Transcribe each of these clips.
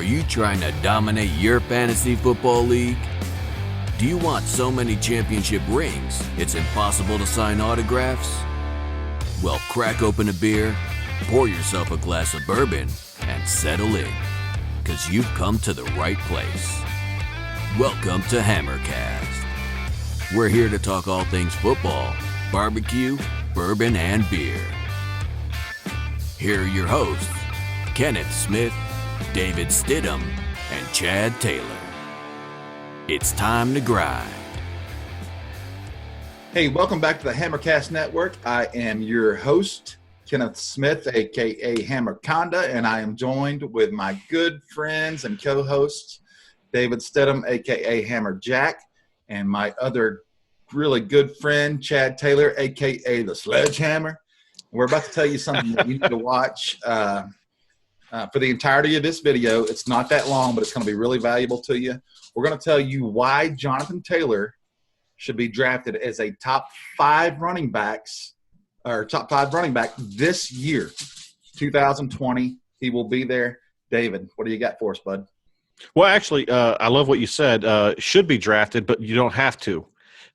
Are you trying to dominate your fantasy football league? Do you want so many championship rings it's impossible to sign autographs? Well, crack open a beer, pour yourself a glass of bourbon, and settle in, because you've come to the right place. Welcome to HammerCast. We're here to talk all things football, barbecue, bourbon, and beer. Here are your hosts, Kenneth Smith, David Stidham, and Chad Taylor. It's time to grind. Hey, welcome back to the HammerCast Network. I am your host, Kenneth Smith, a.k.a. HammerConda, and I am joined with my good friends and co-hosts, David Stidham, a.k.a. HammerJack, and my other really good friend, Chad Taylor, a.k.a. the Sledgehammer. We're about to tell you something that you need to watch for the entirety of this video. It's not that long, but it's going to be really valuable to you. We're going to tell you why Jonathan Taylor should be drafted as a top five running back this year, 2020. He will be there. David, what do you got for us, bud? Well, actually, I love what you said. Should be drafted, but you don't have to.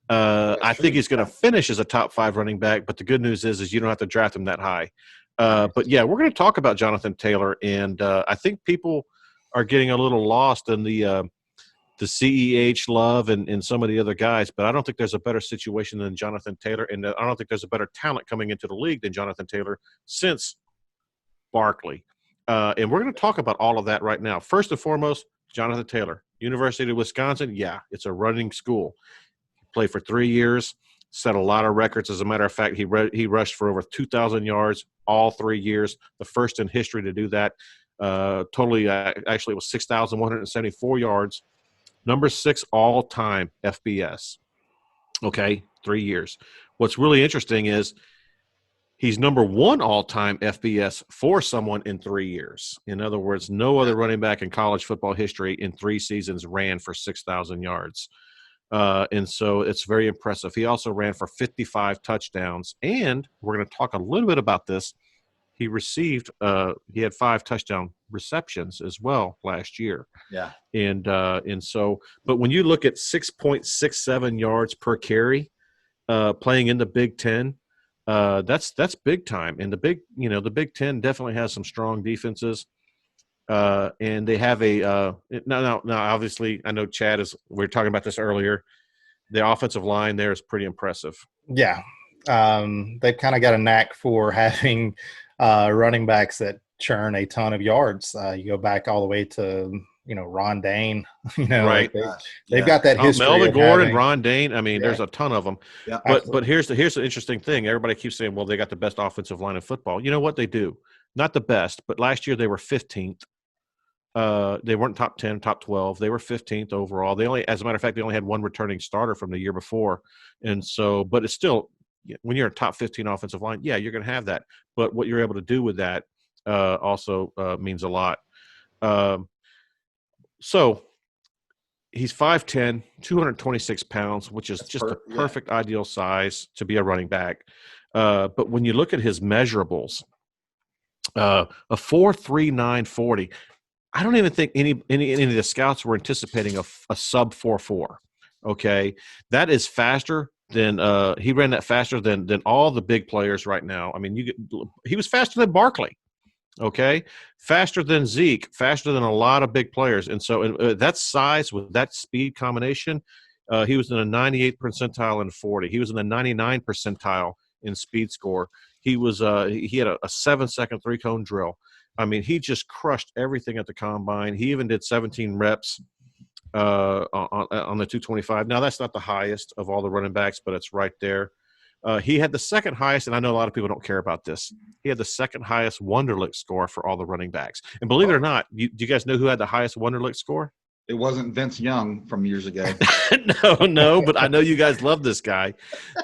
I think he's going to finish as a top five running back, but the good news is you don't have to draft him that high. But, yeah, we're going to talk about Jonathan Taylor, and I think people are getting a little lost in the CEH love and some of the other guys, but I don't think there's a better situation than Jonathan Taylor, and I don't think there's a better talent coming into the league than Jonathan Taylor since Barkley. And we're going to talk about all of that right now. First and foremost, Jonathan Taylor, University of Wisconsin. Yeah, it's a running school. He played for 3 years, set a lot of records. As a matter of fact, he rushed for over 2,000 yards all 3 years, the first in history to do that. Totally, actually, it was 6,174 yards. Number 6 all-time FBS. Okay, 3 years. What's really interesting is he's number 1 all-time FBS for someone in 3 years. In other words, no other running back in college football history in 3 seasons ran for 6,000 yards. And so it's very impressive. He also ran for 55 touchdowns. And we're going to talk a little bit about this. He had 5 touchdown receptions as well last year. Yeah. And so, but when you look at 6.67 yards per carry, playing in the Big Ten, that's big time. And the Big Ten definitely has some strong defenses. And they have now, obviously, I know Chad we were talking about this earlier. The offensive line there is pretty impressive. Yeah. They've kind of got a knack for having running backs that churn a ton of yards. You go back all the way to, Ron Dane, right. They've got that history. Melvin Gordon, Ron Dane. I mean, there's a ton of them. Yeah, but here's the interesting thing. Everybody keeps saying, well, they got the best offensive line in football. You know what they do? Not the best, but last year they were 15th. They weren't top 10, top 12. They were 15th overall. As a matter of fact, they only had one returning starter from the year before. And so, but it's still, when you're a top 15 offensive line, yeah, you're going to have that. But what you're able to do with that also means a lot. So he's 5'10", 226 pounds, which is the perfect ideal size to be a running back. But when you look at his measurables, a 4.39 40, I don't even think any of the scouts were anticipating a sub 4.4. Okay, that is faster than he ran that faster than all the big players right now. I mean, he was faster than Barkley. Okay, faster than Zeke, faster than a lot of big players. And so that size with that speed combination, he was in the 98th percentile in 40. He was in the 99th percentile in speed score. He had a 7-second 3-cone drill. I mean, he just crushed everything at the combine. He even did 17 reps on the 225. Now, that's not the highest of all the running backs, but it's right there. He had the second highest, and I know a lot of people don't care about this. He had the second highest Wonderlic score for all the running backs. And believe it or not, do you guys know who had the highest Wonderlic score? It wasn't Vince Young from years ago. No, but I know you guys love this guy.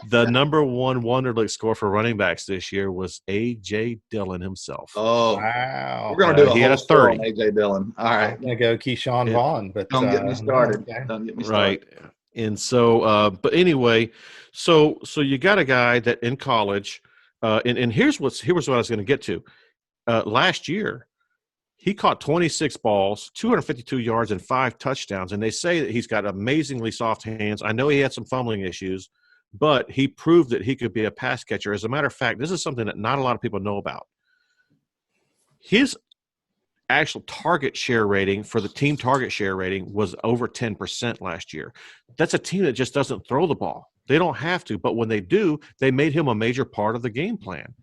The number 1 Wonderlic score for running backs this year was A.J. Dillon himself. Oh, wow. We're going to do a he had whole a 30. on A.J. Dillon. All right. I'm going to go Keyshawn Vaughn. But don't get me started. Okay. Don't get me started. Right. And so, but anyway, so you got a guy that in college, and here's what I was going to get to. Last year, He caught 26 balls, 252 yards, and 5 touchdowns. And they say that he's got amazingly soft hands. I know he had some fumbling issues, but he proved that he could be a pass catcher. As a matter of fact, this is something that not a lot of people know about. His actual target share rating for the team target share rating was over 10% last year. That's a team that just doesn't throw the ball. They don't have to, but when they do, they made him a major part of the game plan,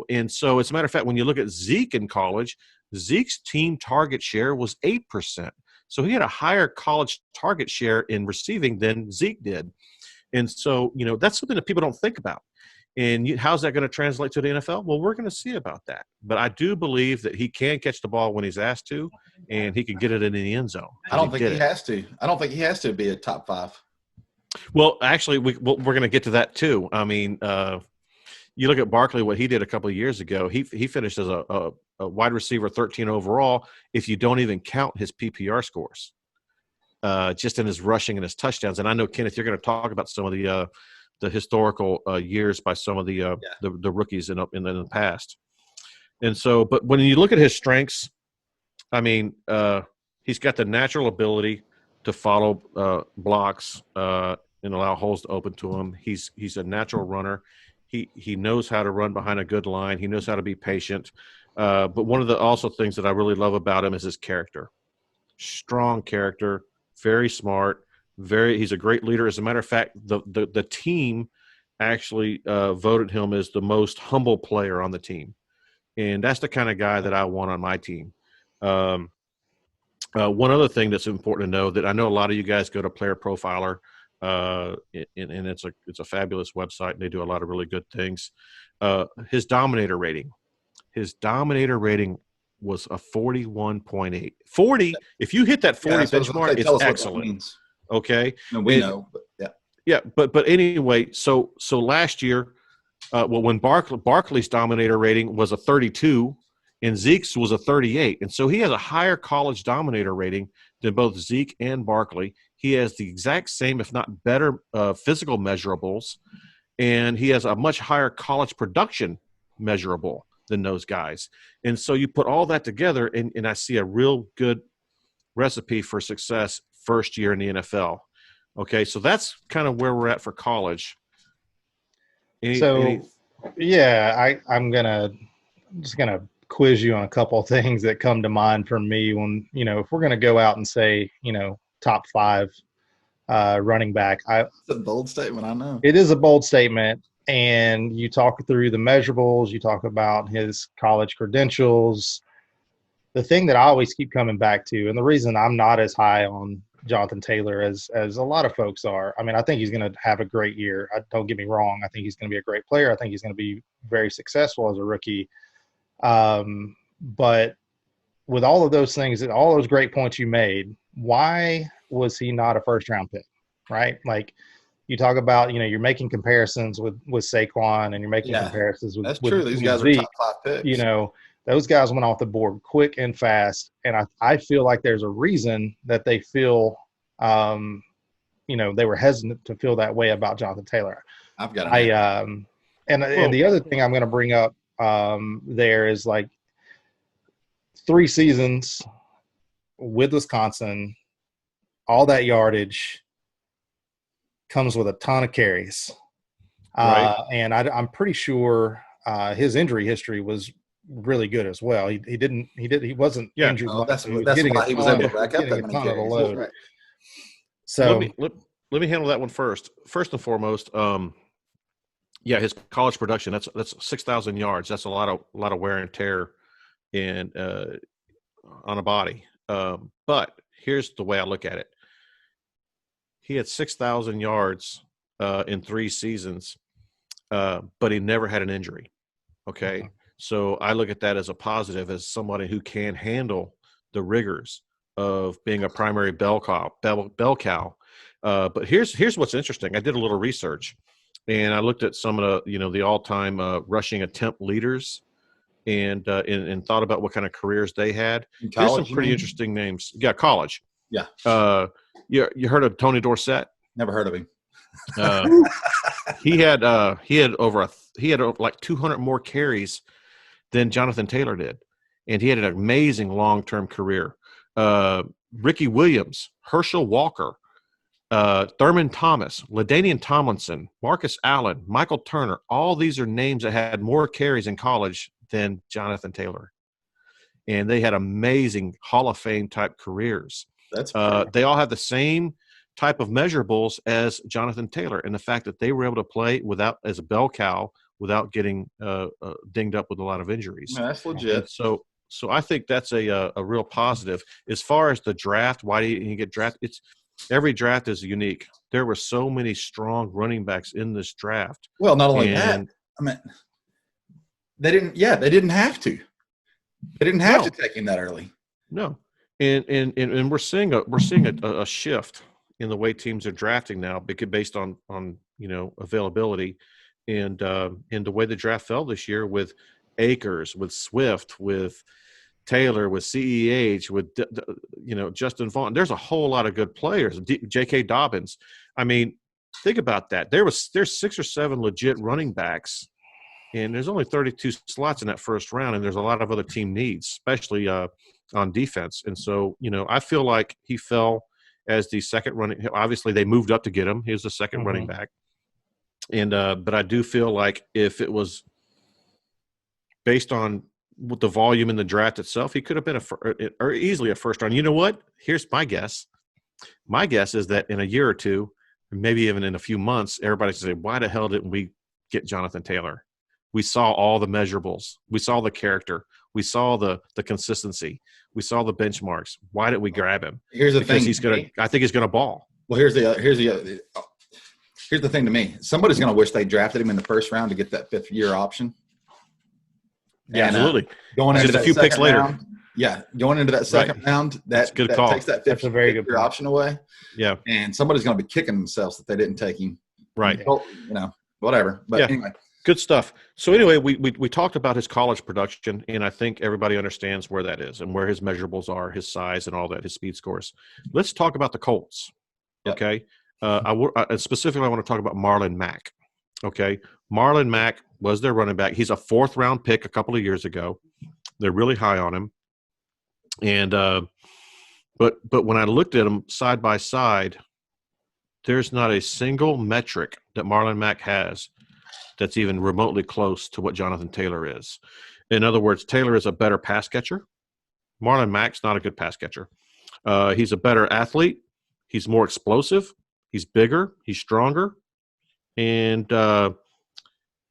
And so, as a matter of fact, when you look at Zeke in college, Zeke's team target share was 8%. So he had a higher college target share in receiving than Zeke did. And so, that's something that people don't think about. And how's that going to translate to the NFL? Well, we're going to see about that. But I do believe that he can catch the ball when he's asked to, and he can get it in the end zone. I don't think he has to. I don't think he has to be a top 5. Well, actually, we're going to get to that too. I mean, you look at Barkley, what he did a couple of years ago. He finished as a wide receiver 13 overall if you don't even count his PPR scores, just in his rushing and his touchdowns. And I know, Kenneth, you're going to talk about some of the historical years by some of the rookies in the past. And so, but when you look at his strengths, I mean, he's got the natural ability to follow blocks and allow holes to open to him. He's a natural runner. He knows how to run behind a good line. He knows how to be patient. But one of the also things that I really love about him is his character. Strong character, very smart. He's a great leader. As a matter of fact, the team actually voted him as the most humble player on the team, and that's the kind of guy that I want on my team. One other thing that's important to know that I know a lot of you guys go to Player Profiler, and it's a fabulous website, and they do a lot of really good things. His dominator rating was a 41.8. 40. If you hit that 40 benchmark, it's excellent. Okay. No, we know, but yeah. Yeah, but anyway, so last year, when Barkley's dominator rating was a 32 and Zeke's was a 38, and so he has a higher college dominator rating than both Zeke and Barkley. He has the exact same, if not better, physical measurables, and he has a much higher college production measurable than those guys. And so you put all that together, and I see a real good recipe for success first year in the NFL. Okay, so that's kind of where we're at for college. I'm just gonna quiz you on a couple of things that come to mind for me when, if we're gonna go out and say, top 5 running back. It's a bold statement, I know. It is a bold statement, and you talk through the measurables, you talk about his college credentials. The thing that I always keep coming back to, and the reason I'm not as high on Jonathan Taylor as a lot of folks are. I mean, I think he's going to have a great year. Don't get me wrong. I think he's going to be a great player. I think he's going to be very successful as a rookie. But with all of those things, all those great points you made, why was he not a first-round pick, right? Like, you talk about, you're making comparisons with Saquon, and you're making comparisons with – That's true. These guys Zeke. are top 5 picks. Those guys went off the board quick and fast, and I feel like there's a reason that they feel, they were hesitant to feel that way about Jonathan Taylor. I've got and the other thing I'm going to bring up there is, like, 3 seasons with Wisconsin, all that yardage comes with a ton of carries, right. And I'm pretty sure his injury history was really good as well. He wasn't injured. That's why he was able to rack up that many carries. Right. So let me handle that one first. First and foremost, his college production, that's 6,000 yards. That's a lot of wear and tear and on a body. But here's the way I look at it. He had 6,000 yards in 3 seasons, but he never had an injury. Okay. Mm-hmm. So I look at that as a positive, as somebody who can handle the rigors of being a primary bell cow. But here's what's interesting. I did a little research, and I looked at some of the all-time rushing attempt leaders, and thought about what kind of careers they had. There's some pretty interesting names. Yeah, college. Yeah. You heard of Tony Dorsett? Never heard of him. He had like 200 more carries than Jonathan Taylor did. and he had an amazing long-term career. Ricky Williams, Herschel Walker, Thurman Thomas, LaDainian Tomlinson, Marcus Allen, Michael Turner. All these are names that had more carries in college than Jonathan Taylor. And they had amazing Hall of Fame type careers. They all have the same type of measurables as Jonathan Taylor, and the fact that they were able to play without, as a bell cow, without getting dinged up with a lot of injuries. No, that's legit. And so I think that's a real positive. As far as the draft, why do you get drafted? Every draft is unique. There were so many strong running backs in this draft. Well, not only that, I mean, they didn't have to. They didn't have to take him that early. No, and we're seeing a shift in the way teams are drafting now, based on availability, and the way the draft fell this year with Akers, with Swift, with Taylor, with CEH, with Justin Vaughn. There's a whole lot of good players. J.K. Dobbins. I mean, think about that. There's 6 or 7 legit running backs, and there's only 32 slots in that first round, and there's a lot of other team needs, especially on defense. And so, I feel like he fell as the second running. Obviously, they moved up to get him. He was the second running back, and but I do feel like if it was based on with the volume in the draft itself, he could have been easily a first round. You know what? Here's my guess. My guess is that in a year or two, maybe even in a few months, everybody's going to say, why the hell didn't we get Jonathan Taylor? We saw all the measurables. We saw the character. We saw the consistency. We saw the benchmarks. Why didn't we grab him? Here's the thing. I think he's going to ball. Well, here's the thing to me. Somebody's going to wish they drafted him in the first round to get that 5th-year option. Yeah, and, absolutely. Going into a few picks later. Round, going into that second round, that takes that 5th-year option away. Yeah. And somebody's going to be kicking themselves that they didn't take him. Right. Whatever. But anyway. Good stuff. So anyway, we talked about his college production, and I think everybody understands where that is and where his measurables are, his size and all that, his speed scores. Let's talk about the Colts. Yep. Okay. Specifically, I want to talk about Marlon Mack. Okay. Marlon Mack was their running back. He's a 4th-round pick a couple of years ago. They're really high on him. And but when I looked at him side by side, there's not a single metric that Marlon Mack has that's even remotely close to what Jonathan Taylor is. In other words, Taylor is a better pass catcher. Marlon Mack's not a good pass catcher. He's a better athlete. He's more explosive. He's bigger. He's stronger. And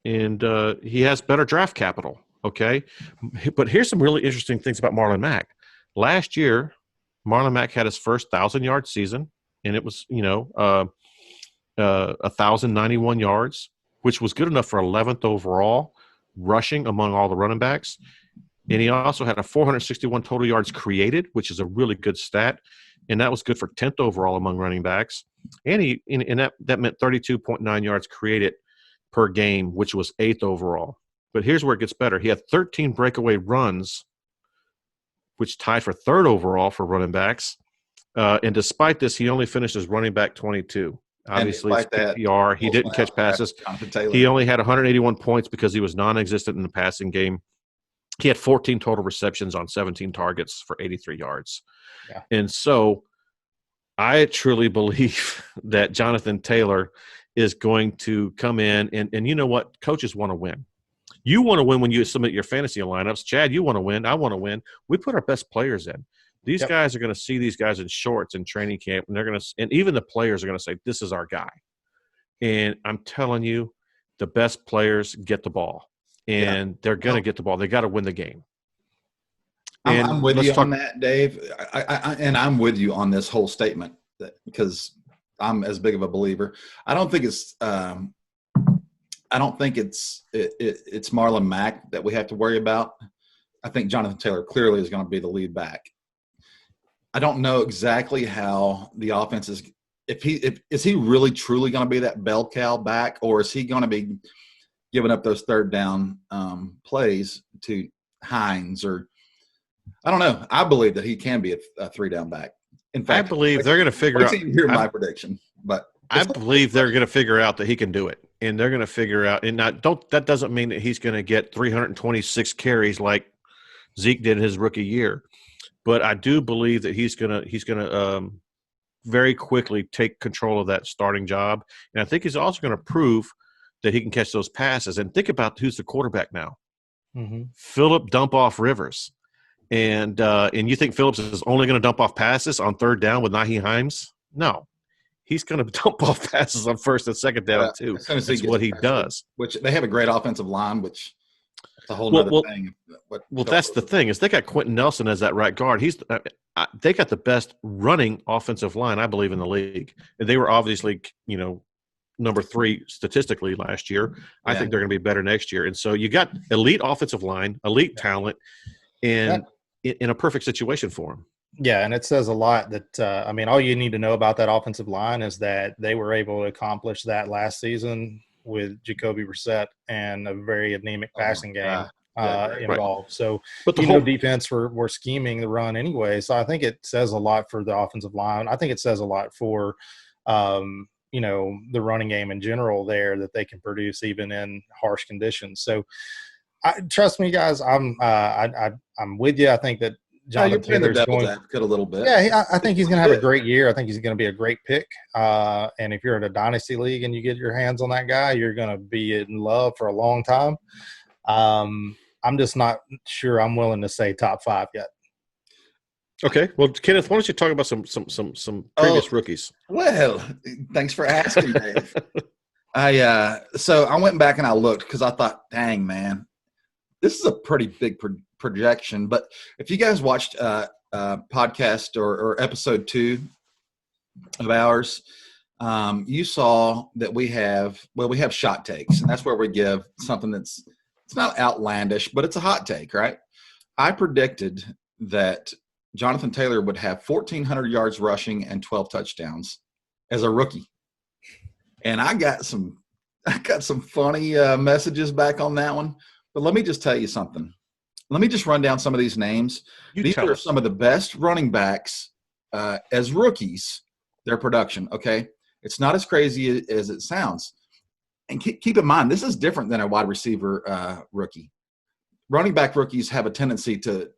he has better draft capital, okay? But here's some really interesting things about Marlon Mack. Last year, Marlon Mack had his first 1,000-yard season, and it was, 1,091 yards, which was good enough for 11th overall rushing among all the running backs. And he also had a 461 total yards created, which is a really good stat, and that was good for 10th overall among running backs. And that meant 32.9 yards created per game, which was 8th overall. But here's where it gets better. He had 13 breakaway runs, which tied for 3rd overall for running backs. And despite this, he only finished as running back 22. Obviously, it's PPR. He didn't catch passes. He only had 181 points because he was non-existent in the passing game. He had 14 total receptions on 17 targets for 83 yards. Yeah. And so I truly believe that Jonathan Taylor is going to come in, and you know what? Coaches want to win. You want to win when you submit your fantasy lineups. Chad, you want to win. I want to win. We put our best players in. These guys are going to see these guys in shorts in training camp, and and even the players are going to say, this is our guy. And I'm telling you, the best players get the ball, and they're going to get the ball. They got to win the game. I'm with you on that, Dave. And I'm with you on this whole statement because I'm as big of a believer. I don't think it's Marlon Mack that we have to worry about. I think Jonathan Taylor clearly is going to be the lead back. I don't know exactly how the offense is. Is he really truly going to be that bell cow back, or is he going to be giving up those 3rd down plays to Hines? Or I don't know. I believe that he can be a 3-down back. In fact, I believe they're going to figure out. Here's my prediction, but I believe they're going to figure out that he can do it, and they're going to figure out. And that doesn't mean that he's going to get 326 carries like Zeke did his rookie year. But I do believe that he's gonna very quickly take control of that starting job, and I think he's also going to prove that he can catch those passes. And think about who's the quarterback now. Mm-hmm. Phillip dump off Rivers. And you think Phillips is only going to dump off passes on third down with Naheem Hines? No. He's going to dump off passes on first and second down, too. That's what he does. Which they have a great offensive line, which is a whole other thing. Well, that's the thing is they got Quentin Nelson as that right guard. They got the best running offensive line, I believe, in the league. And they were obviously, number 3 statistically last year. I think they're going to be better next year. And so you got elite offensive line, elite talent, and in a perfect situation for him. Yeah, and it says a lot that all you need to know about that offensive line is that they were able to accomplish that last season with Jacoby Brissett and a very anemic passing game involved. Right. So, but the whole defense were scheming the run anyway. So I think it says a lot for the offensive line. I think it says a lot for the running game in general there, that they can produce even in harsh conditions. So, trust me, guys, I'm with you. I think that Jonathan Taylor's devil's advocate a little bit. Yeah, I think he's going to have a great year. I think he's going to be a great pick. And if you're in a dynasty league and you get your hands on that guy, you're going to be in love for a long time. I'm just not sure I'm willing to say top 5 yet. Okay. Well, Kenneth, why don't you talk about some previous rookies? Well, thanks for asking, Dave. So I went back and I looked because I thought, dang, man, this is a pretty big projection. But if you guys watched podcast or episode 2 of ours, you saw that we have shot takes, and that's where we give something it's not outlandish, but it's a hot take, right? I predicted that Jonathan Taylor would have 1,400 yards rushing and 12 touchdowns as a rookie. And I got some funny messages back on that one. But let me just tell you something. Let me just run down some of these names. These are some of the best running backs as rookies, their production, okay? It's not as crazy as it sounds. And keep in mind, this is different than a wide receiver rookie. Running back rookies have a tendency to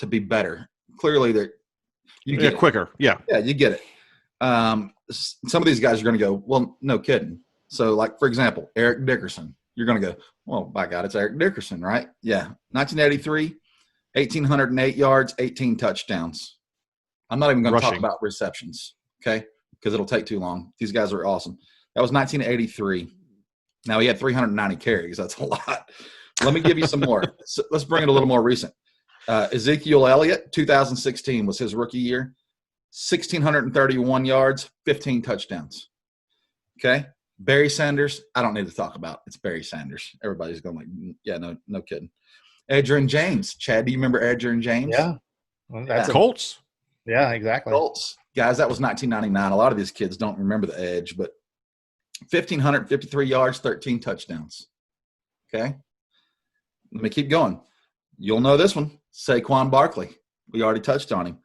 be better. Clearly, you get quicker. Yeah, you get it. Some of these guys are going to go, well, no kidding. So, like, for example, Eric Dickerson. You're going to go, well, by God, it's Eric Dickerson, right? Yeah. 1983, 1,808 yards, 18 touchdowns. I'm not even going to talk about receptions, okay, because it'll take too long. These guys are awesome. That was 1983. Now, he had 390 carries. That's a lot. Let me give you some more. So let's bring it a little more recent. Ezekiel Elliott, 2016 was his rookie year. 1,631 yards, 15 touchdowns. Okay? Barry Sanders, I don't need to talk about. It's Barry Sanders. Everybody's going like, yeah, no kidding. Adrian James. Chad, do you remember Adrian James? Yeah. Well, that's Colts. Yeah, exactly. Colts. Guys, that was 1999. A lot of these kids don't remember the edge, but 1,553 yards, 13 touchdowns. Okay? Let me keep going. You'll know this one. Saquon Barkley. We already touched on him.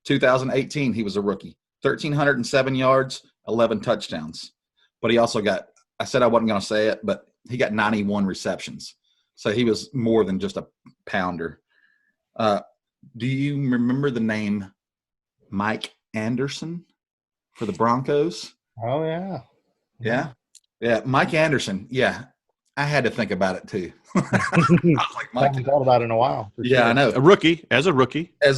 2018, he was a rookie. 1,307 yards, 11 touchdowns. But he also got – I said I wasn't going to say it, but he got 91 receptions. So he was more than just a pounder. Do you remember the name Mike Anderson for the Broncos? Oh, yeah. Yeah, Mike Anderson. Yeah, I had to think about it too. I was like, I haven't thought about it in a while. Yeah, sure. I know. As a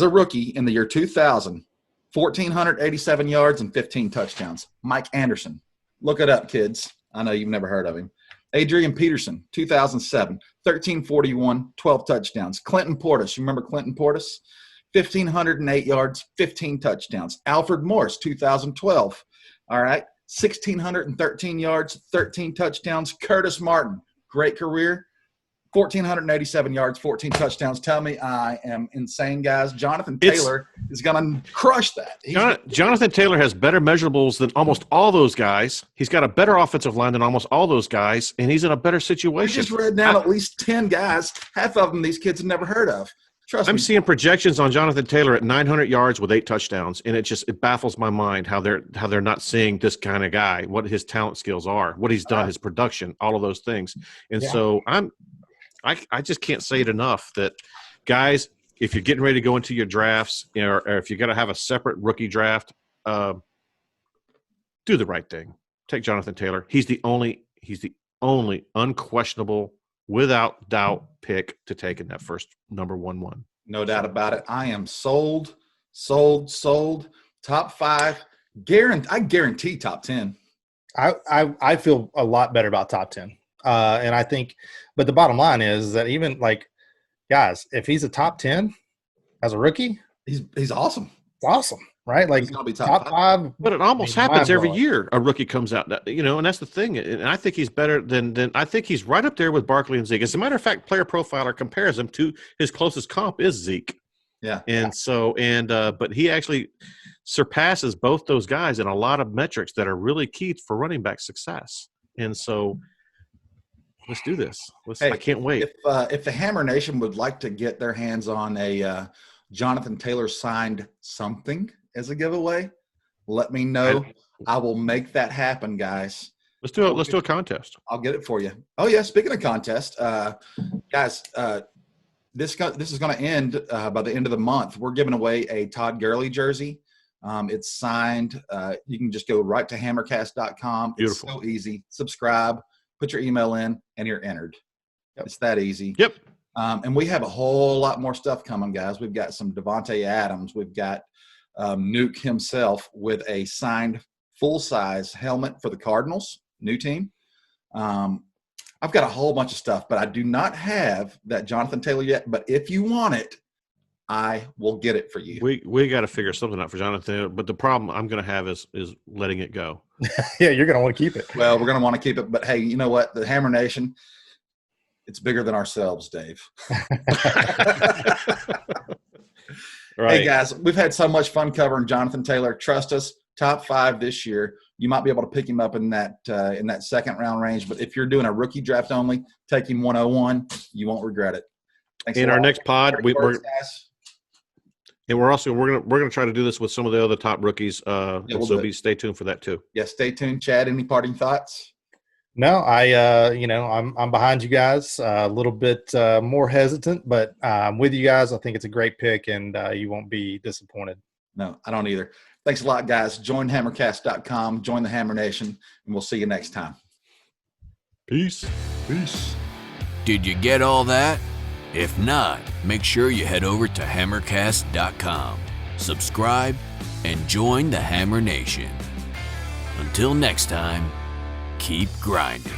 rookie in the year 2000, 1,487 yards and 15 touchdowns. Mike Anderson. Look it up, kids. I know you've never heard of him. Adrian Peterson, 2007, 1,341, 12 touchdowns. Clinton Portis. You remember Clinton Portis? 1,508 yards, 15 touchdowns. Alfred Morris, 2012. All right. 1,613 yards, 13 touchdowns. Curtis Martin, great career. 1,487 yards, 14 touchdowns. Tell me I am insane, guys. Jonathan Taylor is going to crush that. Jonathan Taylor has better measurables than almost all those guys. He's got a better offensive line than almost all those guys, and he's in a better situation. I just read down at least 10 guys. Half of them these kids have never heard of. Trust me. I'm seeing projections on Jonathan Taylor at 900 yards with 8 touchdowns, and it baffles my mind how they're not seeing this kind of guy, what his talent skills are, what he's done, his production, all of those things. And so I just can't say it enough that, guys, if you're getting ready to go into your drafts, or if you're going to have a separate rookie draft, do the right thing. Take Jonathan Taylor. He's the only unquestionable, without doubt pick to take in that first number 1-1. No doubt about it. I am sold. Top 5. I guarantee top 10. I feel a lot better about top 10. And I think, but the bottom line is that even like, guys, if he's a top 10 as a rookie, he's awesome. Awesome, right? Like he's gonna be top 5. But it almost happens every year. A rookie comes out, and that's the thing. And I think he's better than I think he's right up there with Barkley and Zeke. As a matter of fact, Player Profiler compares him to his closest comp is Zeke. Yeah. But he actually surpasses both those guys in a lot of metrics that are really key for running back success. And so let's do this. I can't wait. If the Hammer Nation would like to get their hands on a Jonathan Taylor signed something as a giveaway, let me know. I will make that happen, guys. Let's do a contest. I'll get it for you. Oh yeah, speaking of contest, guys, this is going to end by the end of the month. We're giving away a Todd Gurley jersey. It's signed. You can just go right to HammerCast.com. Beautiful. It's so easy. Subscribe, put your email in, and you're entered. Yep. It's that easy. Yep. And we have a whole lot more stuff coming, guys. We've got some Devontae Adams. We've got Nuke himself with a signed full-size helmet for the Cardinals, new team. I've got a whole bunch of stuff, but I do not have that Jonathan Taylor yet. But if you want it, I will get it for you. We got to figure something out for Jonathan. But the problem I'm going to have is letting it go. Yeah, you're going to want to keep it. Well, we're going to want to keep it. But, hey, you know what? The Hammer Nation, it's bigger than ourselves, Dave. Right. Hey, guys, we've had so much fun covering Jonathan Taylor. Trust us, top 5 this year. You might be able to pick him up in that second round range. But if you're doing a rookie draft only, take him 101. You won't regret it. Thanks in our next pod, we're gonna try to do this with some of the other top rookies. Stay tuned for that too. Yeah, stay tuned. Chad, any parting thoughts? No, I'm behind you guys, a little bit more hesitant, but I'm with you guys. I think it's a great pick, and you won't be disappointed. No, I don't either. Thanks a lot, guys. Join HammerCast.com. Join the Hammer Nation, and we'll see you next time. Peace. Did you get all that? If not, make sure you head over to HammerCast.com, subscribe, and join the Hammer Nation. Until next time, keep grinding.